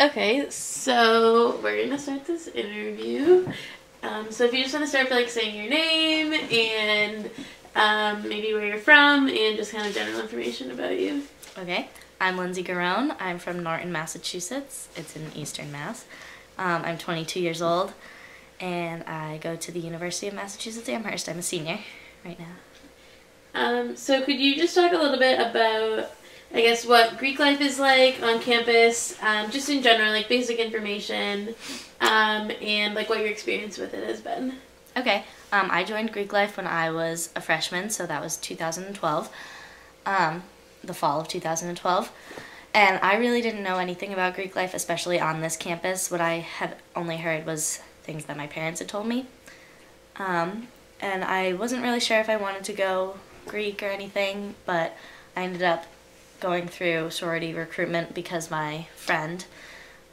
Okay, so we're gonna start this interview. So if you just want to start by saying your name and maybe where you're from and just kind of general information about you. Okay, I'm Lindsay Garone. I'm from Norton, Massachusetts. It's in Eastern Mass. I'm 22 years old, and I go to the University of Massachusetts Amherst. I'm a senior right now. So could you just talk a little bit about, I guess, what Greek life is like on campus, just in general, like basic information, and like what your experience with it has been. Okay, I joined Greek life when I was a freshman, so that was 2012, the fall of 2012. And I really didn't know anything about Greek life, especially on this campus. What I had only heard was things that my parents had told me. And I wasn't really sure if I wanted to go Greek or anything, but I ended up going through sorority recruitment because my friend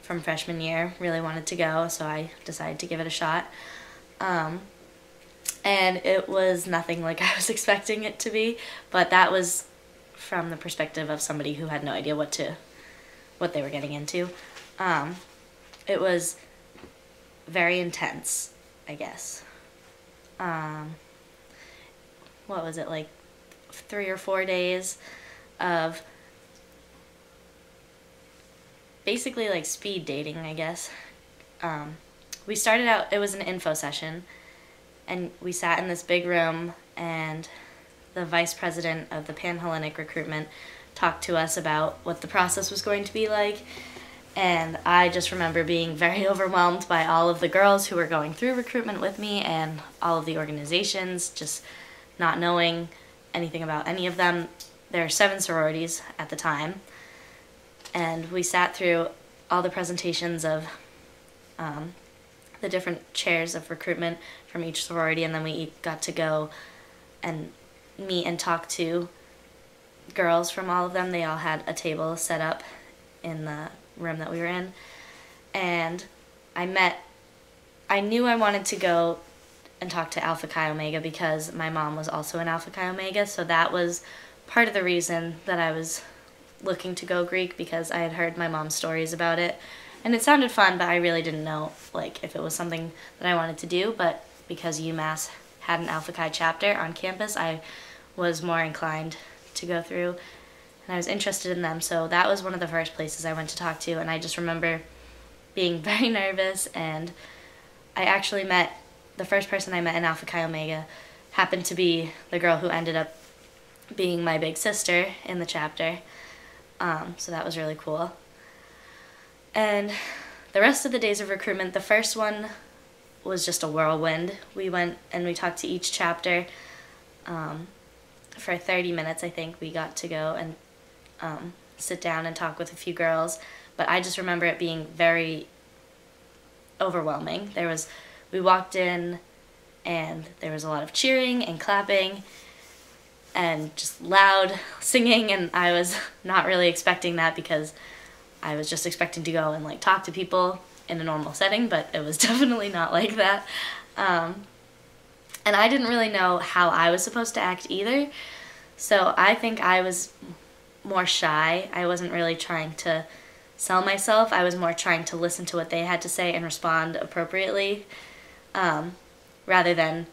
from freshman year really wanted to go, so I decided to give it a shot. And it was nothing like I was expecting it to be, but that was from the perspective of somebody who had no idea what they were getting into. It was very intense, I guess. What was it, like 3 or 4 days of basically like speed dating, I guess. We started out, it was an info session, and we sat in this big room, and the vice president of the Pan-Hellenic recruitment talked to us about what the process was going to be like. And I just remember being very overwhelmed by all of the girls who were going through recruitment with me and all of the organizations, just not knowing anything about any of them. There are 7 sororities at the time, and we sat through all the presentations of the different chairs of recruitment from each sorority, and then we got to go and meet and talk to girls from all of them. They all had a table set up in the room that we were in, and I knew I wanted to go and talk to Alpha Chi Omega because my mom was also in Alpha Chi Omega, so that was part of the reason that I was looking to go Greek, because I had heard my mom's stories about it, and it sounded fun, but I really didn't know like if it was something that I wanted to do. But because UMass had an Alpha Chi chapter on campus, I was more inclined to go through, and I was interested in them, so that was one of the first places I went to talk to. And I just remember being very nervous, and I actually met, the first person I met in Alpha Chi Omega happened to be the girl who ended up being my big sister in the chapter, so that was really cool. And the rest of the days of recruitment, the first one was just a whirlwind. We went and we talked to each chapter for 30 minutes, I think. We got to go and sit down and talk with a few girls, but I just remember it being very overwhelming. We walked in, and there was a lot of cheering and clapping and just loud singing, and I was not really expecting that because I was just expecting to go and like talk to people in a normal setting, but it was definitely not like that. And I didn't really know how I was supposed to act either, so I think I was more shy. I wasn't really trying to sell myself. I was more trying to listen to what they had to say and respond appropriately, rather than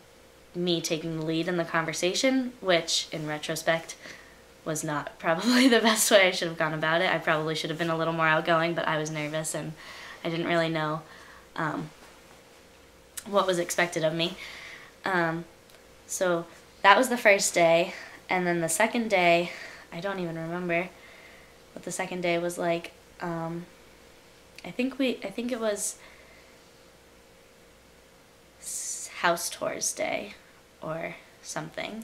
me taking the lead in the conversation, which in retrospect was not probably the best way I should have gone about it. I probably should have been a little more outgoing, but I was nervous and I didn't really know what was expected of me. So that was the first day, and then the second day, I don't even remember what the second day was like. I think it was house tours day or something.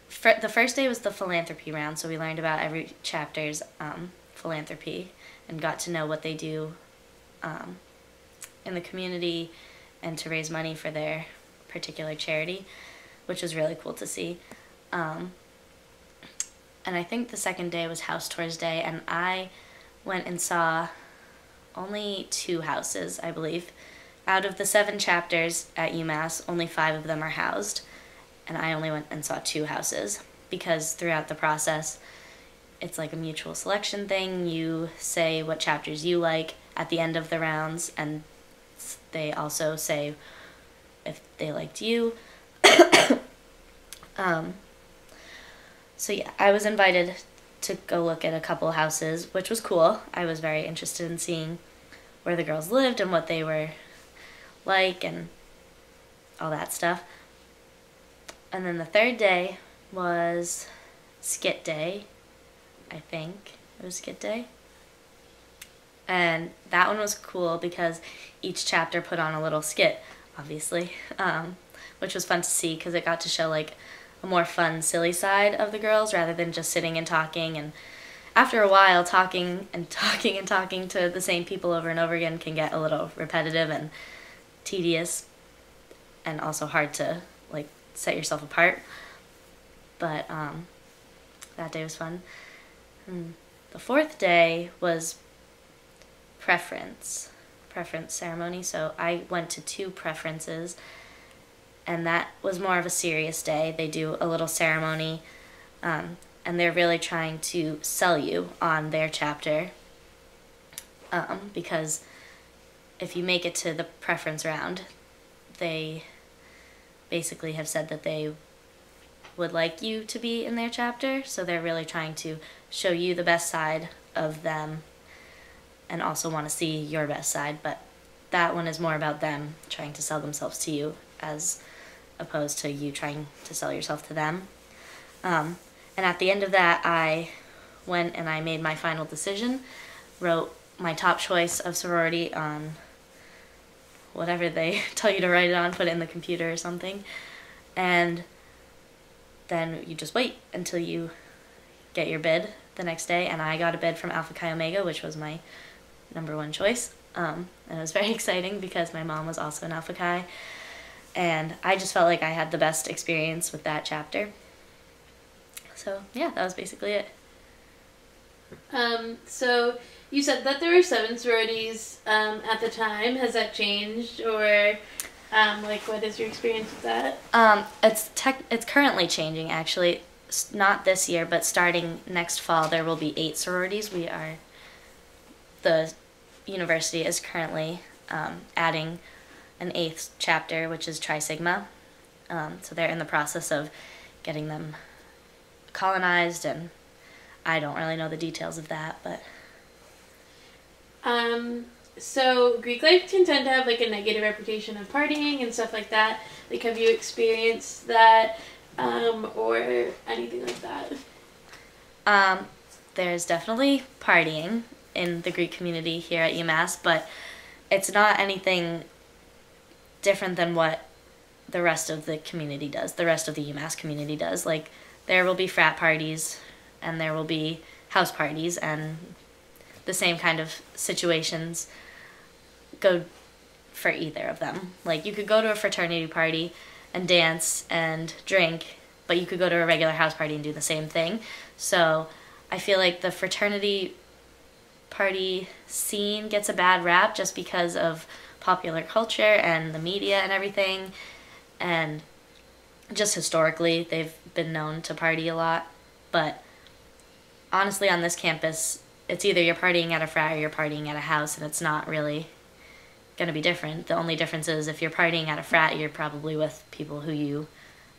The first day was the philanthropy round, so we learned about every chapter's philanthropy and got to know what they do in the community and to raise money for their particular charity, which was really cool to see. And I think the second day was house tours day, and I went and saw only 2 houses, I believe. Out of the 7 chapters at UMass, only 5 of them are housed, and I only went and saw 2 houses because throughout the process it's like a mutual selection thing. You say what chapters you like at the end of the rounds, and they also say if they liked you. So yeah, I was invited to go look at a couple houses, which was cool. I was very interested in seeing where the girls lived and what they were like and all that stuff. And then the third day was skit day, I think. It was skit day. And that one was cool because each chapter put on a little skit, obviously, which was fun to see because it got to show like a more fun, silly side of the girls rather than just sitting and talking. And after a while, talking and talking and talking to the same people over and over again can get a little repetitive and tedious and also hard to like set yourself apart. But that day was fun. The fourth day was preference ceremony. So I went to 2 preferences, and that was more of a serious day. They do a little ceremony, and they're really trying to sell you on their chapter, because if you make it to the preference round, they basically have said that they would like you to be in their chapter, so they're really trying to show you the best side of them and also want to see your best side. But that one is more about them trying to sell themselves to you as opposed to you trying to sell yourself to them. And at the end of that, I went and I made my final decision, wrote my top choice of sorority on whatever they tell you to write it on, put it in the computer or something, and then you just wait until you get your bid the next day. And I got a bid from Alpha Chi Omega, which was my #1 choice, and it was very exciting because my mom was also an Alpha Chi, and I just felt like I had the best experience with that chapter. So yeah, that was basically it. So you said that there were 7 sororities at the time. Has that changed, or like what is your experience with that? It's currently changing actually. Not this year, but starting next fall, there will be 8 sororities. The university is currently adding an 8th chapter, which is Tri Sigma. So they're in the process of getting them colonized, and I don't really know the details of that, but so Greek life can tend to have like a negative reputation of partying and stuff like that. Like, have you experienced that, or anything like that? There's definitely partying in the Greek community here at UMass, but it's not anything different than what the rest of the community does, the rest of the UMass community does. Like, there will be frat parties, and there will be house parties, and the same kind of situations go for either of them. Like, you could go to a fraternity party and dance and drink, but you could go to a regular house party and do the same thing. So I feel like the fraternity party scene gets a bad rap just because of popular culture and the media and everything, and just historically they've been known to party a lot. But honestly, on this campus, it's either you're partying at a frat or you're partying at a house, and it's not really going to be different. The only difference is if you're partying at a frat, you're probably with people who you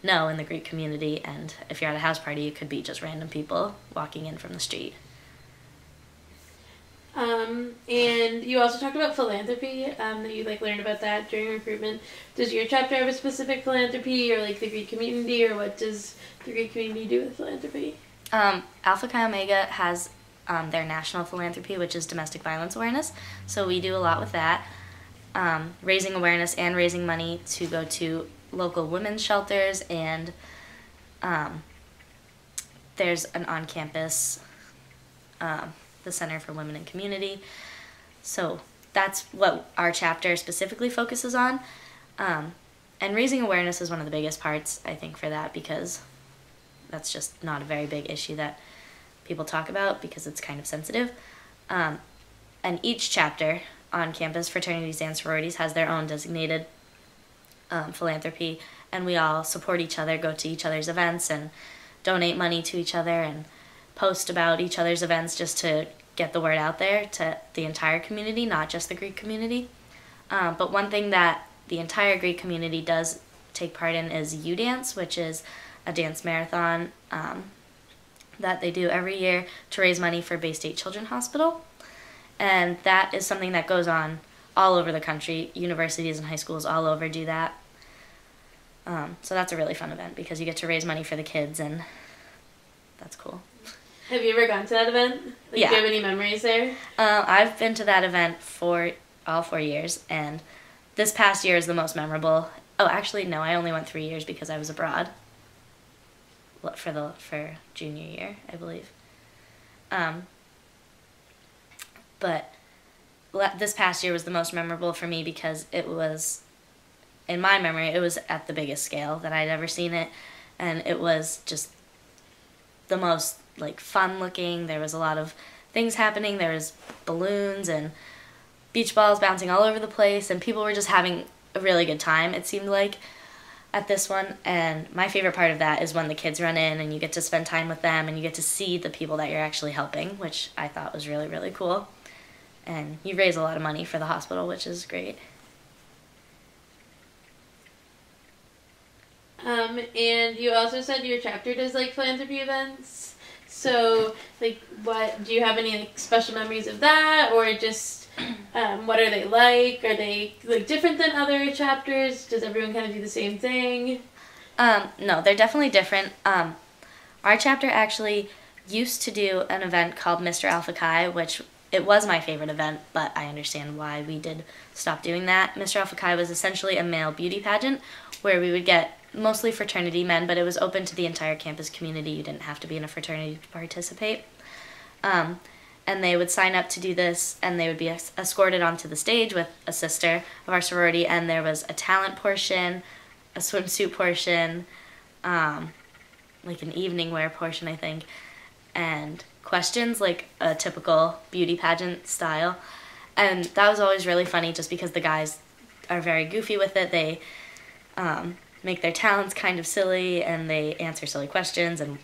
know in the Greek community, and if you're at a house party, it could be just random people walking in from the street. And you also talked about philanthropy, that you like learned about that during recruitment. Does your chapter have a specific philanthropy, or like the Greek community, or what does the Greek community do with philanthropy? Alpha Chi Omega has their national philanthropy, which is domestic violence awareness. So we do a lot with that, raising awareness and raising money to go to local women's shelters, and there's an on-campus the Center for Women and Community. So that's what our chapter specifically focuses on. And raising awareness is one of the biggest parts, I think, for that, because that's just not a very big issue that people talk about because it's kind of sensitive. And each chapter on campus, fraternities and sororities, has their own designated philanthropy, and we all support each other, go to each other's events, and donate money to each other, and post about each other's events just to get the word out there to the entire community, not just the Greek community. But one thing that the entire Greek community does take part in is U-Dance, which is a dance marathon that they do every year to raise money for Bay State Children's Hospital. And that is something that goes on all over the country. Universities and high schools all over do that. So that's a really fun event because you get to raise money for the kids, and that's cool. Have you ever gone to that event? Yeah. Do you have any memories there? I've been to that event for all 4 years, and this past year is the most memorable. Oh, actually, no, I only went 3 years because I was abroad for junior year, I believe. But this past year was the most memorable for me because it was, in my memory, it was at the biggest scale that I'd ever seen it, and it was just the most like fun looking. There was a lot of things happening. There was balloons and beach balls bouncing all over the place, and people were just having a really good time, it seemed like, at this one. And my favorite part of that is when the kids run in and you get to spend time with them and you get to see the people that you're actually helping, which I thought was really, really cool. And you raise a lot of money for the hospital, which is great. And you also said your chapter does like philanthropy events. So, like, what do you have any like special memories of that, or just what are they like? Are they like different than other chapters? Does everyone kind of do the same thing? No, they're definitely different. Our chapter actually used to do an event called Mr. Alpha Chi, which it was my favorite event, but I understand why we did stop doing that. Mr. Alpha Chi was essentially a male beauty pageant where we would get mostly fraternity men, but it was open to the entire campus community. You didn't have to be in a fraternity to participate. And they would sign up to do this, and they would be escorted onto the stage with a sister of our sorority, and there was a talent portion, a swimsuit portion, like an evening wear portion, I think, and questions, like a typical beauty pageant style. And that was always really funny just because the guys are very goofy with it. They make their talents kind of silly, and they answer silly questions, and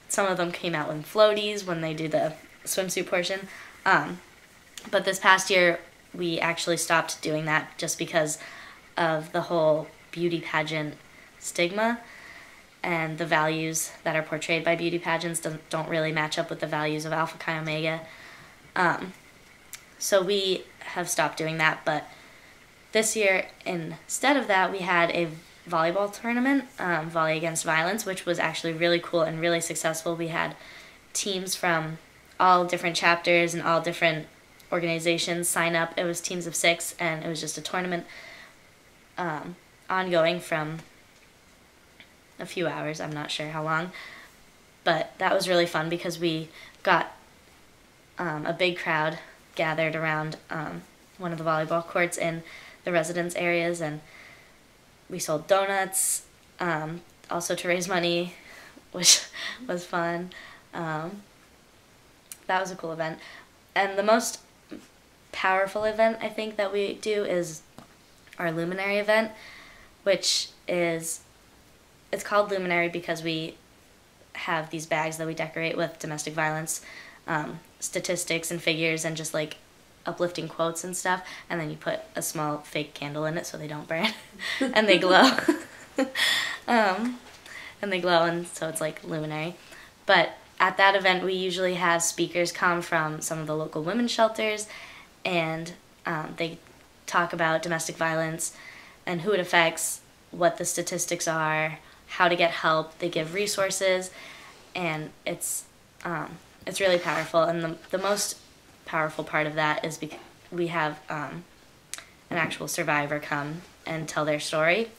some of them came out with floaties when they do the swimsuit portion. But this past year, we actually stopped doing that just because of the whole beauty pageant stigma, and the values that are portrayed by beauty pageants don't really match up with the values of Alpha Chi Omega. So we have stopped doing that, but this year, instead of that, we had a volleyball tournament, Volley Against Violence, which was actually really cool and really successful. We had teams from all different chapters and all different organizations sign up. It was teams of 6, and it was just a tournament ongoing from a few hours. I'm not sure how long, but that was really fun because we got a big crowd gathered around one of the volleyball courts in the residence areas, and we sold donuts, also to raise money, which was fun. That was a cool event. And the most powerful event I think that we do is our Luminary event, which is, it's called Luminary because we have these bags that we decorate with domestic violence statistics and figures and just like uplifting quotes and stuff, and then you put a small fake candle in it so they don't burn and they glow. And so it's like Luminary. But at that event we usually have speakers come from some of the local women's shelters, and they talk about domestic violence and who it affects, what the statistics are, how to get help. They give resources, and it's really powerful. And the most powerful part of that is we have an actual survivor come and tell their story,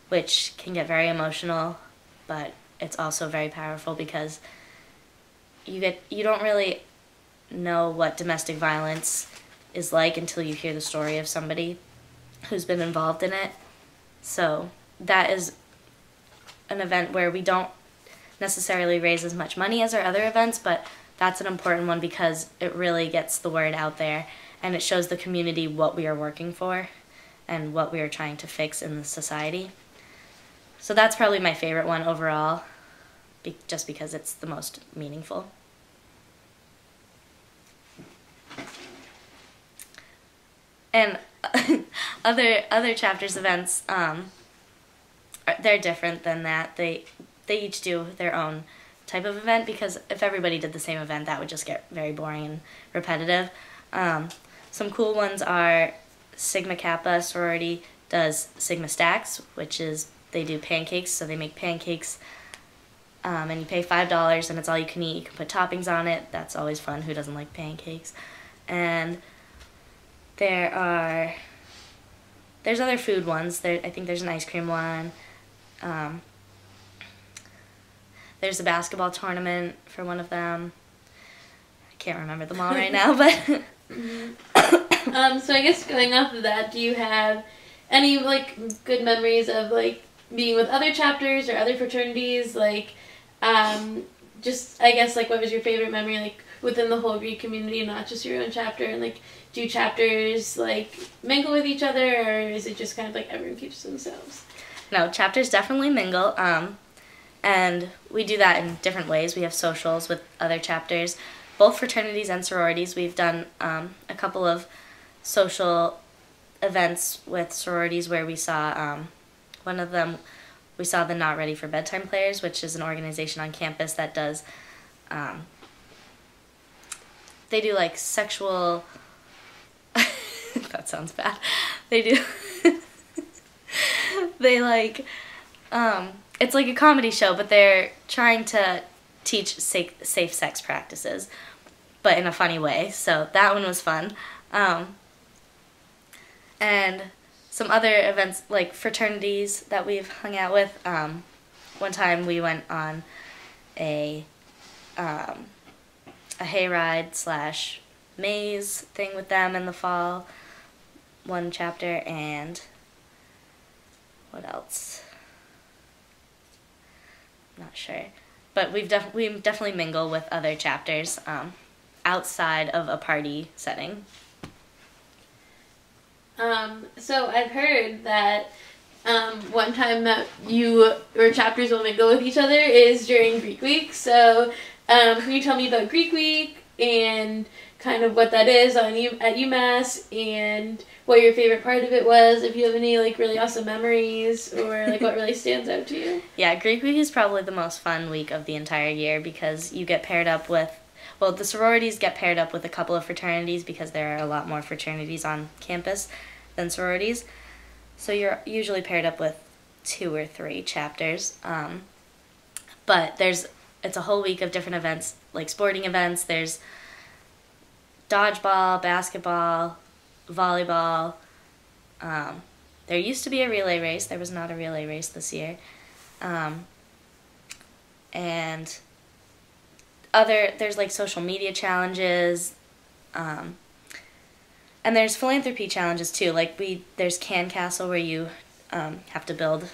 which can get very emotional, but it's also very powerful because you don't really know what domestic violence is like until you hear the story of somebody who's been involved in it. So that is an event where we don't necessarily raise as much money as our other events, but that's an important one because it really gets the word out there and it shows the community what we are working for and what we are trying to fix in the society. So that's probably my favorite one overall. just because it's the most meaningful. And other chapters events, they're different than that. They each do their own type of event, because if everybody did the same event, that would just get very boring and repetitive. Some cool ones are Sigma Kappa sorority does Sigma Stacks, which is they do pancakes, so they make pancakes, and you pay $5 and it's all you can eat. You can put toppings on it. That's always fun. Who doesn't like pancakes? And there's other food ones. I think there's an ice cream one. There's a basketball tournament for one of them. I can't remember them all right now, but so I guess going off of that, do you have any like good memories of like being with other chapters or other fraternities? Like, just I guess like what was your favorite memory like within the whole Greek community, not just your own chapter? And like, do chapters like mingle with each other, or is it just kind of like everyone keeps to themselves? No, chapters definitely mingle, and we do that in different ways. We have socials with other chapters, both fraternities and sororities. We've done a couple of social events with sororities where we saw one of them. We saw the Not Ready for Bedtime Players, which is an organization on campus that does. They do like sexual. That sounds bad. They do. They like. It's like a comedy show, but they're trying to teach safe sex practices, but in a funny way. So that one was fun. And some other events like fraternities that we've hung out with. One time we went on a hayride / maze thing with them in the fall. One chapter, and what else? Not sure, but we definitely mingle with other chapters outside of a party setting. So I've heard that one time that you or chapters will mingle with each other is during Greek Week. So can you tell me about Greek Week and kind of what that is at UMass, and what your favorite part of it was, if you have any like really awesome memories, or like what really stands out to you? Yeah, Greek Week is probably the most fun week of the entire year, because you get paired up with, well, the sororities get paired up with a couple of fraternities, because there are a lot more fraternities on campus than sororities. So you're usually paired up with 2 or 3 chapters. But it's a whole week of different events, like sporting events. There's dodgeball, basketball, volleyball. There used to be a relay race. There was not a relay race this year. And there's like social media challenges. And there's philanthropy challenges too. Like there's Can Castle, where you have to build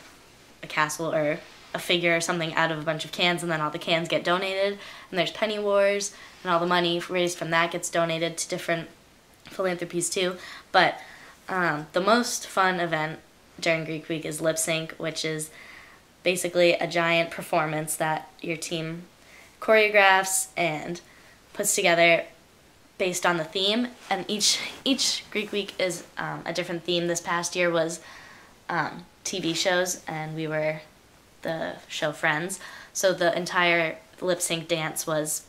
a castle or a figure or something out of a bunch of cans, and then all the cans get donated. And there's Penny Wars, and all the money raised from that gets donated to different philanthropies too. But the most fun event during Greek Week is lip sync, which is basically a giant performance that your team choreographs and puts together based on the theme. And each Greek Week is a different theme. This past year was TV shows, and we were the show Friends. So the entire lip sync dance was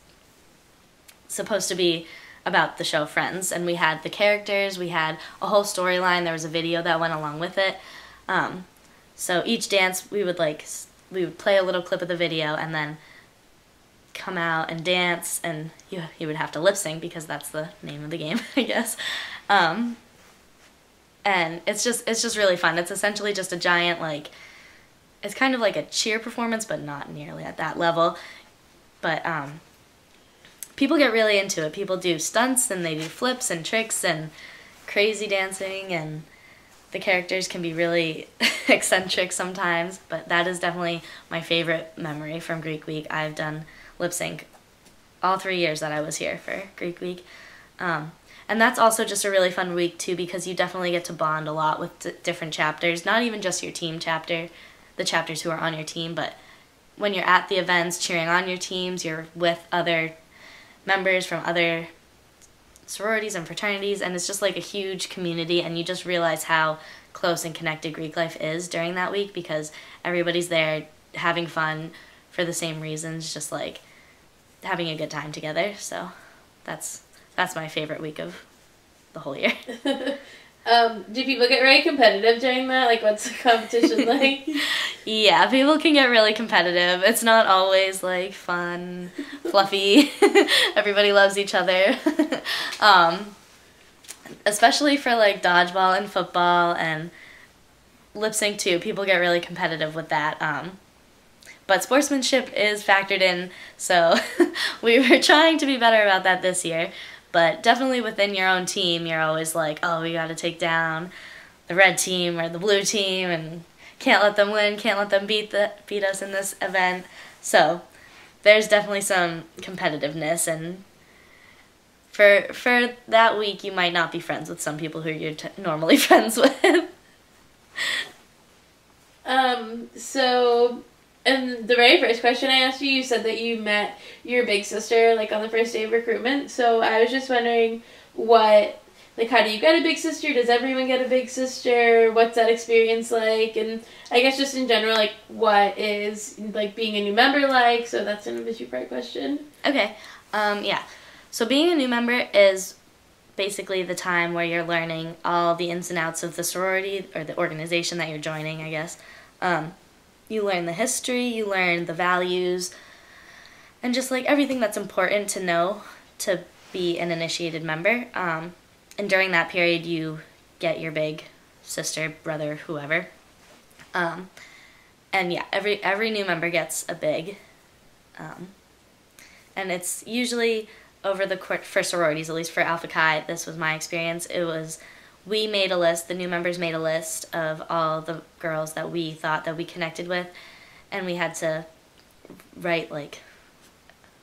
supposed to be about the show Friends, and we had the characters, we had a whole storyline, there was a video that went along with it. So each dance we would play a little clip of the video and then come out and dance, and you would have to lip sync, because that's the name of the game, I guess. And it's just really fun. It's essentially just a giant, like, it's kind of like a cheer performance, but not nearly at that level. But people get really into it. People do stunts, and they do flips and tricks and crazy dancing, and the characters can be really eccentric sometimes, but that is definitely my favorite memory from Greek Week. I've done lip sync all 3 years that I was here for Greek Week. And that's also just a really fun week too, because you definitely get to bond a lot with different chapters, not even just your team chapter, the chapters who are on your team, but when you're at the events cheering on your teams, you're with other members from other sororities and fraternities, and it's just like a huge community, and you just realize how close and connected Greek life is during that week because everybody's there having fun for the same reasons, just like having a good time together. So that's my favorite week of the whole year. Do people get very competitive during that? Like, what's the competition like? Yeah, people can get really competitive. It's not always, like, fun, fluffy. Everybody loves each other. Especially for, like, dodgeball and football and lip sync, too. People get really competitive with that. But sportsmanship is factored in, so we were trying to be better about that this year. But definitely within your own team, you're always like, oh, we got to take down the red team or the blue team and can't let them win, can't let them beat us in this event. So there's definitely some competitiveness. And for that week, you might not be friends with some people who you're normally friends with. So... And the very first question I asked you, you said that you met your big sister, like, on the first day of recruitment. So I was just wondering how do you get a big sister? Does everyone get a big sister? What's that experience like? And I guess just in general, like, what is, like, being a new member like? So that's kind of a two-part question. Okay. Yeah. So being a new member is basically the time where you're learning all the ins and outs of the sorority or the organization that you're joining, I guess. You learn the history, you learn the values, and just like everything that's important to know to be an initiated member. And during that period, you get your big sister, brother, whoever. And yeah, every new member gets a big. And it's usually over the course, for sororities, at least for Alpha Chi, this was my experience. We made a list, the new members made a list of all the girls that we thought that we connected with, and we had to write, like,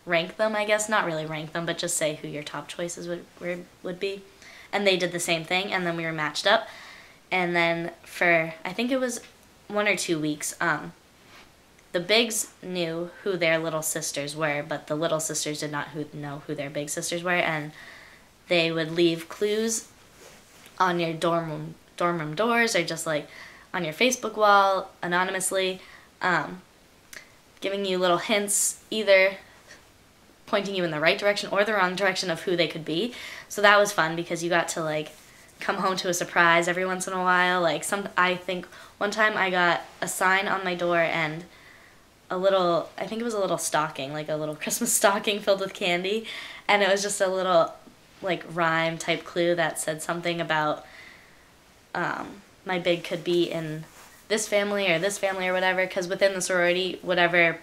rank them, I guess. Not really rank them, but just say who your top choices would be. And they did the same thing, and then we were matched up. And then for, I think it was 1 or 2 weeks, the bigs knew who their little sisters were, but the little sisters did not know who their big sisters were, and they would leave clues on your dorm room doors or just like on your Facebook wall anonymously, giving you little hints, either pointing you in the right direction or the wrong direction of who they could be. So that was fun because you got to like come home to a surprise every once in a while. Like I think one time I got a sign on my door and I think it was a little stocking, like a little Christmas stocking filled with candy, and it was just a little like rhyme type clue that said something about my big could be in this family or whatever, because within the sorority, whatever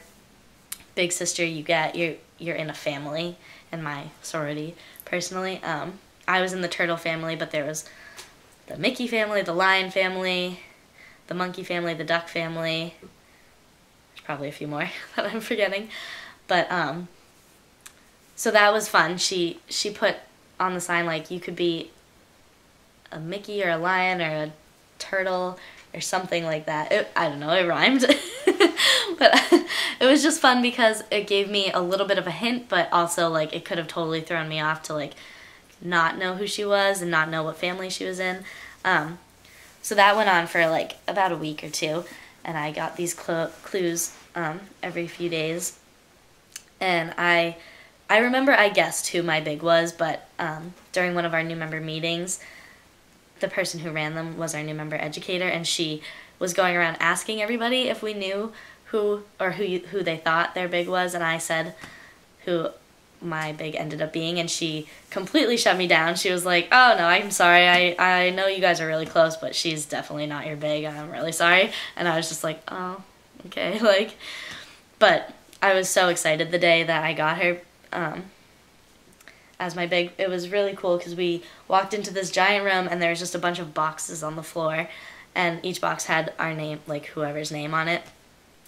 big sister you get, you're in a family. In my sorority, personally, I was in the turtle family, but there was the Mickey family, the lion family, the monkey family, the duck family. There's probably a few more that I'm forgetting, but so that was fun. She put on the sign, like, you could be a Mickey or a lion or a turtle or something like that. I don't know, it rhymed. But it was just fun because it gave me a little bit of a hint, but also, like, it could have totally thrown me off to, like, not know who she was and not know what family she was in. So that went on for, like, about a week or two, and I got these clues every few days. And I remember I guessed who my big was, but during one of our new member meetings, the person who ran them was our new member educator, and she was going around asking everybody if we knew who they thought their big was, and I said who my big ended up being, and she completely shut me down. She was like, oh no, I'm sorry, I know you guys are really close, but she's definitely not your big, I'm really sorry. And I was just like, oh, okay, like, but I was so excited the day that I got her as my big. It was really cool because we walked into this giant room and there was just a bunch of boxes on the floor, and each box had our name, like whoever's name on it.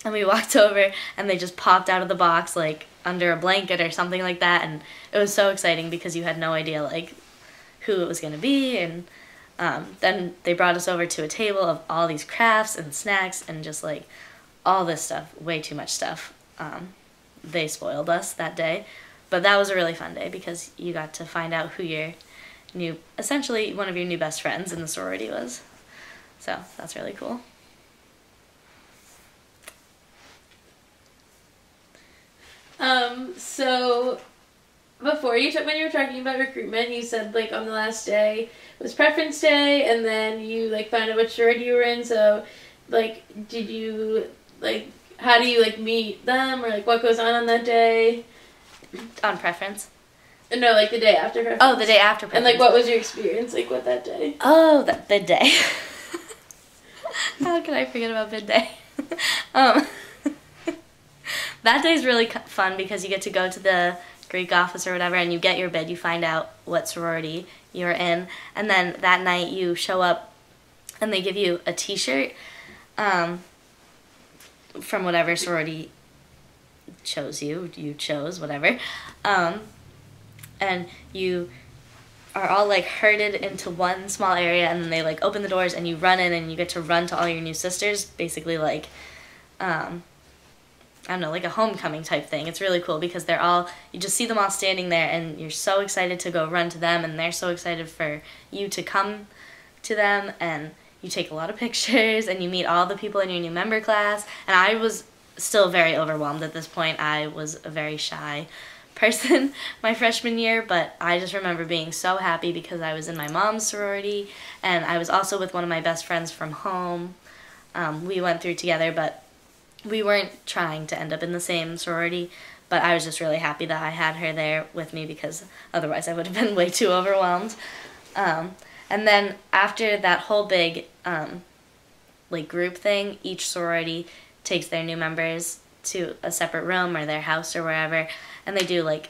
And we walked over and they just popped out of the box like under a blanket or something like that, and it was so exciting because you had no idea like who it was going to be. And then they brought us over to a table of all these crafts and snacks and just like all this stuff, way too much stuff. they spoiled us that day. But that was a really fun day because you got to find out who your essentially one of your new best friends in the sorority was. So that's really cool. So before when you were talking about recruitment, you said like on the last day was preference day, and then you like found out what sorority you were in. So like, did you like, how do you like meet them, or like what goes on that day? On preference? No, like the day after preference. Oh, the day after preference. And like, what was your experience like with that day? Oh, that bid day. How could I forget about bid day? That day's really fun because you get to go to the Greek office or whatever, and you get your bid. You find out what sorority you're in, and then that night you show up, and they give you a T-shirt from whatever sorority you chose, whatever, and you are all like herded into one small area, and then they like open the doors and you run in, and you get to run to all your new sisters, basically like I don't know, like a homecoming type thing. It's really cool because you just see them all standing there, and you're so excited to go run to them, and they're so excited for you to come to them, and you take a lot of pictures, and you meet all the people in your new member class. And I was still very overwhelmed at this point. I was a very shy person my freshman year, but I just remember being so happy because I was in my mom's sorority, and I was also with one of my best friends from home. We went through together, but we weren't trying to end up in the same sorority, but I was just really happy that I had her there with me because otherwise I would have been way too overwhelmed. And then after that whole big like group thing, each sorority takes their new members to a separate room or their house or wherever, and they do like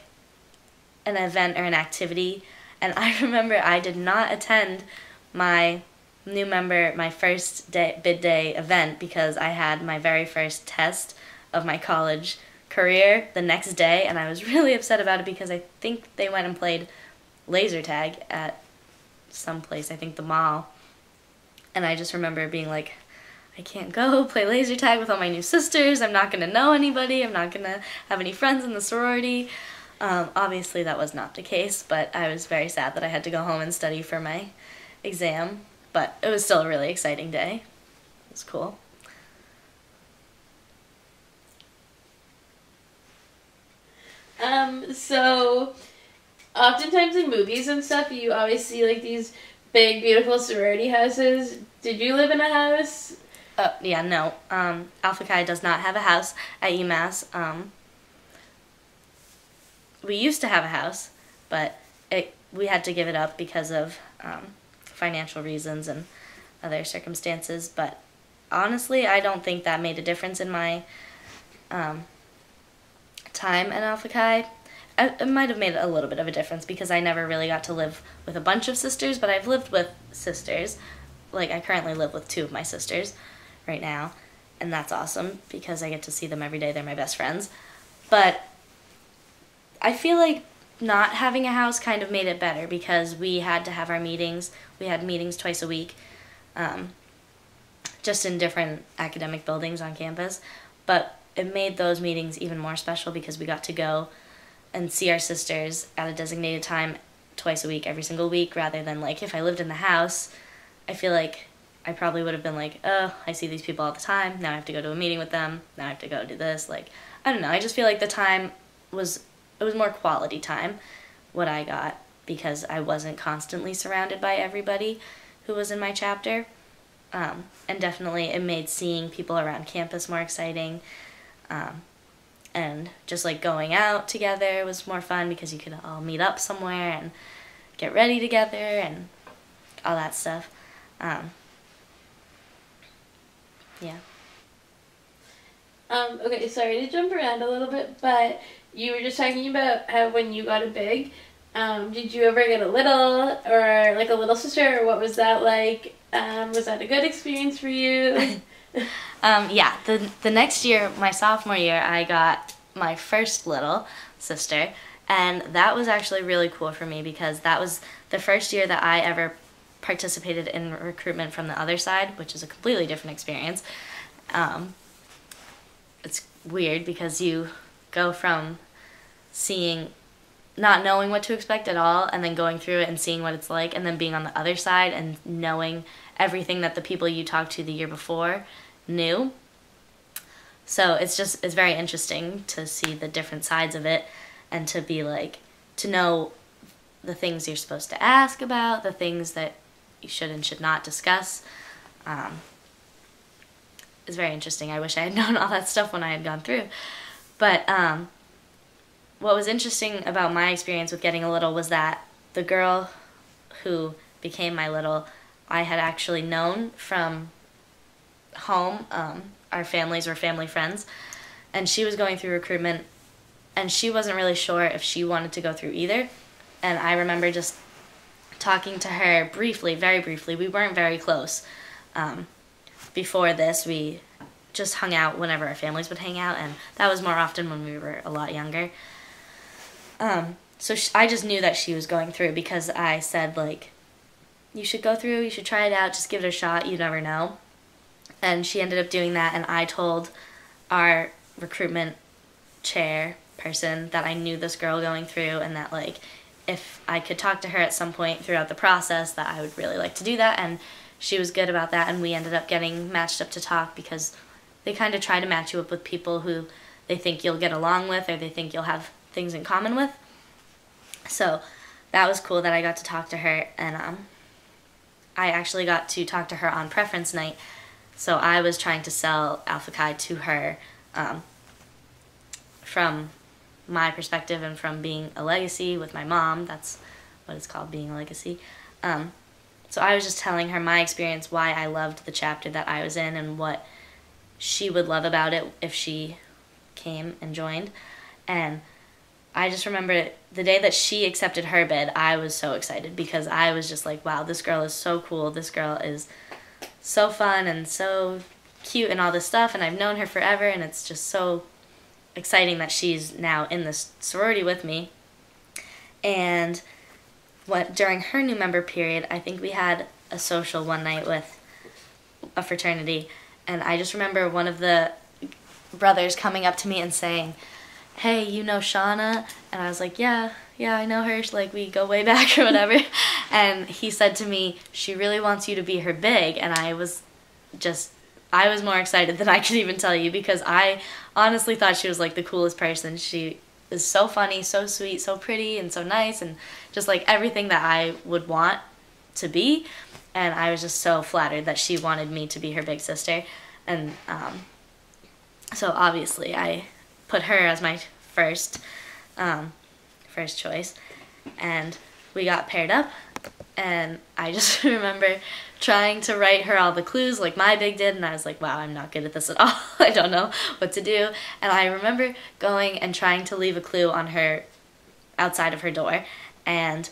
an event or an activity. And I remember I did not attend my new member, my first bid day event, because I had my very first test of my college career the next day, and I was really upset about it because I think they went and played laser tag at some place, I think the mall, and I just remember being like, I can't go play laser tag with all my new sisters, I'm not going to know anybody, I'm not going to have any friends in the sorority. Obviously that was not the case, but I was very sad that I had to go home and study for my exam. But it was still a really exciting day. It was cool. So oftentimes in movies and stuff, you always see like these big, beautiful sorority houses. Did you live in a house? Yeah, no. Alpha Chi does not have a house at UMass. We used to have a house, but we had to give it up because of financial reasons and other circumstances, but honestly I don't think that made a difference in my time at Alpha Chi. It might have made a little bit of a difference because I never really got to live with a bunch of sisters, but I've lived with sisters. Like I currently live with 2 of my sisters right now, and that's awesome because I get to see them every day. They're my best friends. But I feel like not having a house kind of made it better because we had to have our meetings. We had meetings twice a week, just in different academic buildings on campus. But it made those meetings even more special because we got to go and see our sisters at a designated time twice a week, every single week, rather than like if I lived in the house, I feel like I probably would have been like, oh, I see these people all the time, now I have to go to a meeting with them, now I have to go do this. Like, I don't know, I just feel like the time was more quality time, what I got, because I wasn't constantly surrounded by everybody who was in my chapter. And definitely it made seeing people around campus more exciting. And just like going out together was more fun because you could all meet up somewhere and get ready together and all that stuff. Yeah. Okay, sorry to jump around a little bit, but you were just talking about how when you got a big, did you ever get a little, or like a little sister, or what was that like? Was that a good experience for you? Yeah, the next year, my sophomore year, I got my first little sister, and that was actually really cool for me because that was the first year that I ever participated in recruitment from the other side, which is a completely different experience. it's weird because you go from not knowing what to expect at all, and then going through it and seeing what it's like, and then being on the other side and knowing everything that the people you talked to the year before knew. So it's very interesting to see the different sides of it, and to be like, to know the things you're supposed to ask about, the things that you should and should not discuss. It's very interesting. I wish I had known all that stuff when I had gone through. But what was interesting about my experience with getting a little was that the girl who became my little, I had actually known from home. Our families were family friends, and she was going through recruitment, and she wasn't really sure if she wanted to go through either. And I remember just talking to her briefly, very briefly. We weren't very close. Before this, we just hung out whenever our families would hang out, and that was more often when we were a lot younger. So I just knew that she was going through, because I said, like, you should go through, you should try it out, just give it a shot, you never know. And she ended up doing that, and I told our recruitment chair person that I knew this girl going through, and that, like, if I could talk to her at some point throughout the process, that I would really like to do that. And she was good about that, and we ended up getting matched up to talk, because they kind of try to match you up with people who they think you'll get along with, or they think you'll have things in common with. So that was cool that I got to talk to her, and I actually got to talk to her on preference night. So I was trying to sell Alpha Chi to her from my perspective, and from being a legacy with my mom. That's what it's called, being a legacy. So I was just telling her my experience, why I loved the chapter that I was in, and what she would love about it if she came and joined. And I just remember the day that she accepted her bid, I was so excited, because I was just like, wow, this girl is so cool. This girl is so fun and so cute and all this stuff, and I've known her forever, and it's just so exciting that she's now in this sorority with me. And during her new member period, I think we had a social one night with a fraternity, and I just remember one of the brothers coming up to me and saying, hey, you know Shauna? And I was like, yeah, I know her, like, we go way back or whatever. And he said to me, she really wants you to be her big. And I was more excited than I could even tell you, because I honestly thought she was, like, the coolest person. She is so funny, so sweet, so pretty, and so nice, and just, like, everything that I would want to be. And I was just so flattered that she wanted me to be her big sister. And so obviously I put her as my first choice, and we got paired up. And I just remember trying to write her all the clues like my big did, and I was like, wow, I'm not good at this at all. I don't know what to do. And I remember going and trying to leave a clue on her outside of her door, and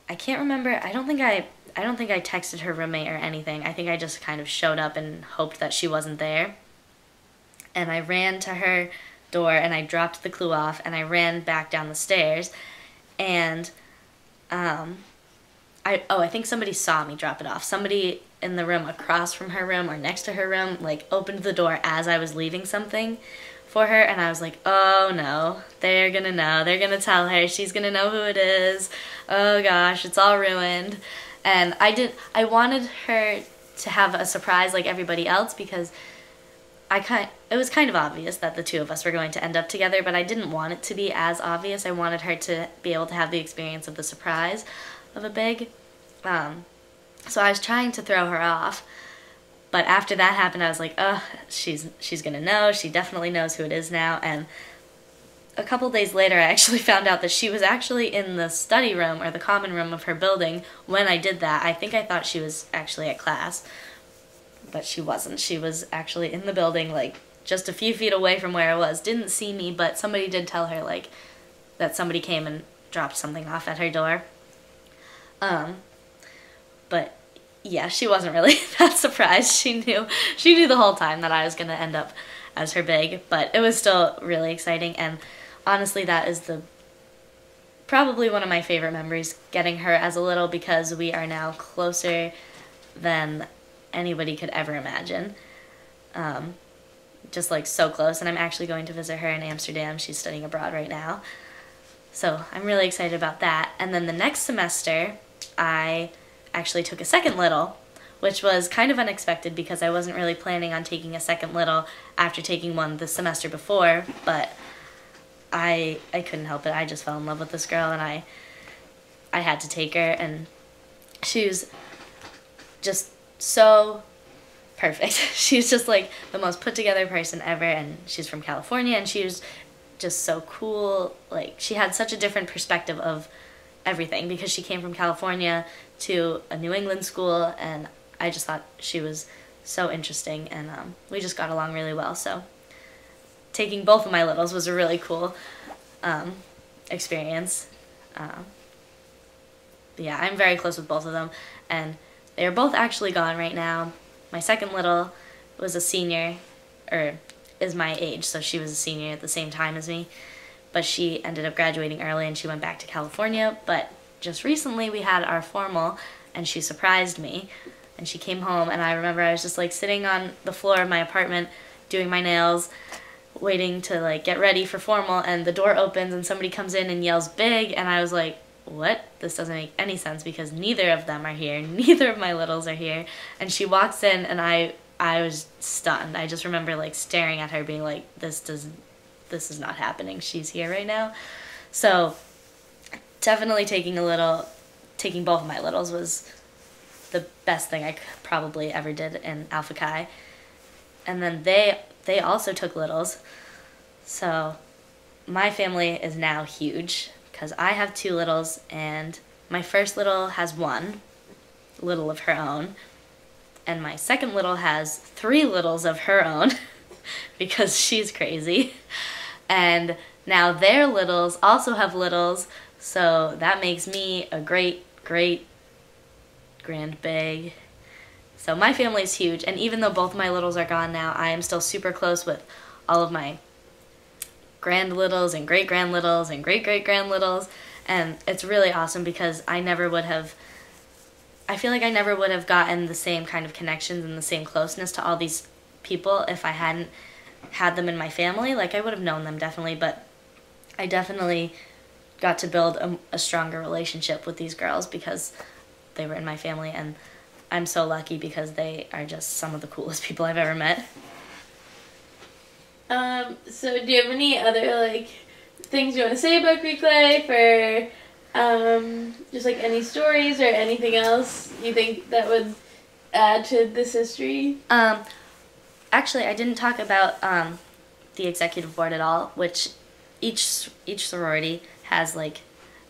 I can't remember, I don't think I texted her roommate or anything. I think I just kind of showed up and hoped that she wasn't there. And I ran to her door, and I dropped the clue off, and I ran back down the stairs, and I think somebody saw me drop it off. Somebody in the room across from her room or next to her room, like, opened the door as I was leaving something for her, and I was like, oh no, they're gonna know, they're gonna tell her, she's gonna know who it is, oh gosh, it's all ruined. And I wanted her to have a surprise like everybody else, because it was kind of obvious that the two of us were going to end up together, but I didn't want it to be as obvious. I wanted her to be able to have the experience of the surprise of a big. So I was trying to throw her off, but after that happened, I was like, oh, she's gonna know. She definitely knows who it is now. And a couple days later, I actually found out that she was actually in the study room, or the common room of her building, when I did that. I think I thought she was actually at class, but she wasn't. She was actually in the building, like, just a few feet away from where I was. Didn't see me, but somebody did tell her, like, that somebody came and dropped something off at her door. But yeah, she wasn't really that surprised. She knew the whole time that I was gonna end up as her big, but it was still really exciting. And honestly, that is probably one of my favorite memories, getting her as a little, because we are now closer than anybody could ever imagine. just like so close, and I'm actually going to visit her in Amsterdam. She's studying abroad right now. So I'm really excited about that. And then the next semester, I actually took a second little, which was kind of unexpected because I wasn't really planning on taking a second little after taking one the semester before, but I couldn't help it. I just fell in love with this girl, and I had to take her, and she was just so perfect. She's just like the most put together person ever, and she's from California, and she was just so cool. Like, she had such a different perspective of everything because she came from California to a New England school, and I just thought she was so interesting, and we just got along really well. So taking both of my littles was a really cool experience. Yeah, I'm very close with both of them, and they are both actually gone right now. My second little was a senior, or is my age, so she was a senior at the same time as me, but she ended up graduating early and she went back to California. But just recently we had our formal, and she surprised me, and she came home, and I remember I was just like sitting on the floor of my apartment doing my nails, waiting to like get ready for formal, and the door opens and somebody comes in and yells big, and I was like, what? This doesn't make any sense because neither of them are here. Neither of my littles are here. And she walks in, and I was stunned. I just remember like staring at her being like, this is not happening. She's here right now. So definitely taking both of my littles was the best thing I probably ever did in Alpha Chi. And then they also took littles. So my family is now huge because I have 2 littles, and my first little has 1 little of her own, and my second little has 3 littles of her own because she's crazy. And now their littles also have littles, so that makes me a great grand big. So my family's huge, and even though both my littles are gone now, I am still super close with all of my grand littles and great grand littles and great grand littles, and it's really awesome because I feel like I never would have gotten the same kind of connections and the same closeness to all these people if I hadn't had them in my family. Like, I would have known them definitely, but I definitely got to build a stronger relationship with these girls because they were in my family, and I'm so lucky because they are just some of the coolest people I've ever met. So do you have any other, like, things you want to say about Greek life, or, just, like, any stories or anything else you think that would add to this history? Actually, I didn't talk about, the executive board at all, which each sorority has, like,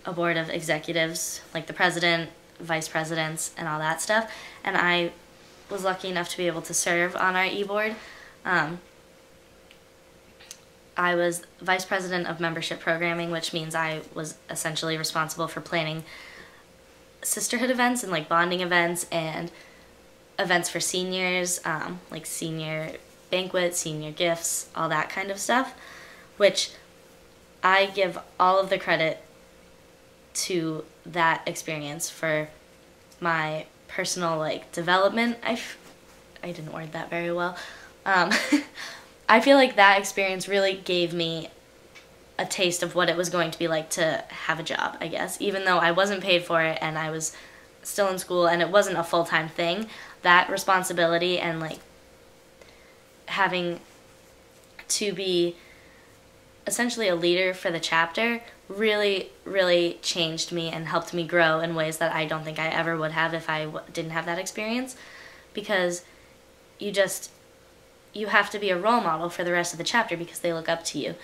a board of executives, like the president, vice presidents, and all that stuff, and I was lucky enough to be able to serve on our e-board. I was vice president of membership programming, which means I was essentially responsible for planning sisterhood events and like bonding events and events for seniors, like senior banquets, senior gifts, all that kind of stuff, which I give all of the credit to that experience for my personal like development. I didn't word that very well. I feel like that experience really gave me a taste of what it was going to be like to have a job, I guess. Even though I wasn't paid for it and I was still in school and it wasn't a full-time thing, that responsibility and like having to be essentially a leader for the chapter really changed me and helped me grow in ways that I don't think I ever would have if I didn't have that experience, because you have to be a role model for the rest of the chapter because they look up to you.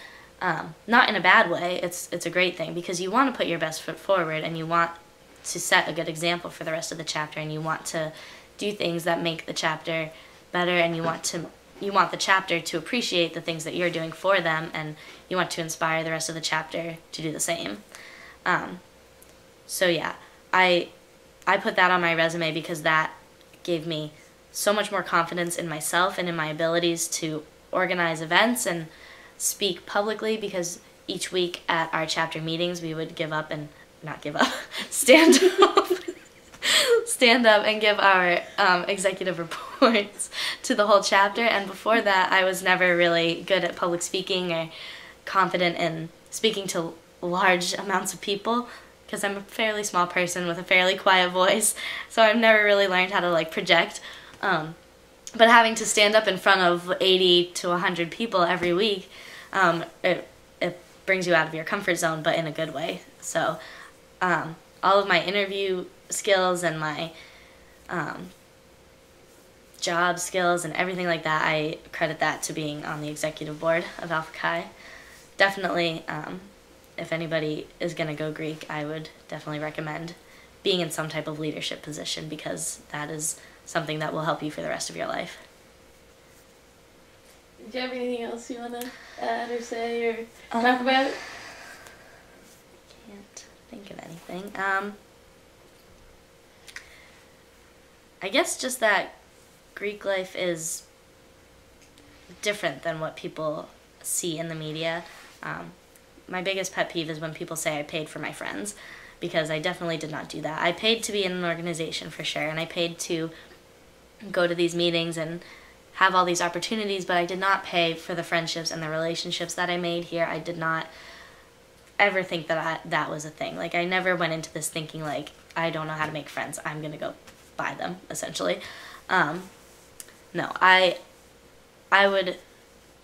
Not in a bad way, it's a great thing because you want to put your best foot forward and you want to set a good example for the rest of the chapter, and you want to do things that make the chapter better, and you want the chapter to appreciate the things that you're doing for them, and you want to inspire the rest of the chapter to do the same. So yeah, I put that on my resume because that gave me so much more confidence in myself and in my abilities to organize events and speak publicly, because each week at our chapter meetings we would stand up and give our executive reports to the whole chapter, and before that I was never really good at public speaking or confident in speaking to large amounts of people because I'm a fairly small person with a fairly quiet voice, so I've never really learned how to like project. But having to stand up in front of 80 to 100 people every week, it brings you out of your comfort zone, but in a good way. So all of my interview skills and my job skills and everything like that, I credit that to being on the executive board of Alpha Chi. Definitely, if anybody is going to go Greek, I would definitely recommend being in some type of leadership position because that is something that will help you for the rest of your life. Do you have anything else you want to add or say or talk about? Can't think of anything. I guess just that Greek life is different than what people see in the media. My biggest pet peeve is when people say I paid for my friends, because I definitely did not do that. I paid to be in an organization for sure, and I paid to go to these meetings and have all these opportunities, but I did not pay for the friendships and the relationships that I made here. I did not ever think that that was a thing. Like, I never went into this thinking, like, I don't know how to make friends, I'm going to go buy them, essentially. No, I would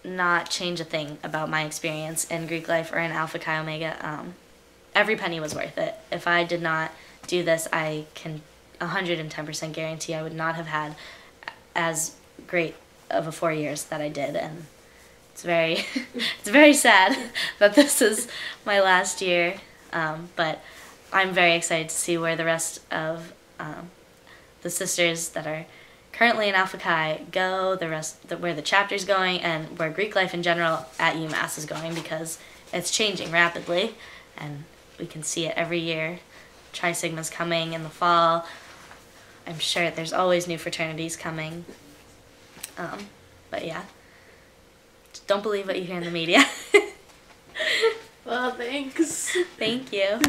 not change a thing about my experience in Greek life or in Alpha Chi Omega. Every penny was worth it. If I did not do this, I can 110% guarantee I would not have had as great of a 4 years that I did, and it's very it's very sad that this is my last year, but I'm very excited to see where the rest of the sisters that are currently in Alpha Chi go, where the chapter's going, and where Greek life in general at UMass is going, because it's changing rapidly, and we can see it every year. Tri Sigma's coming in the fall. I'm sure there's always new fraternities coming. But yeah, just don't believe what you hear in the media. Well, thanks. Thank you.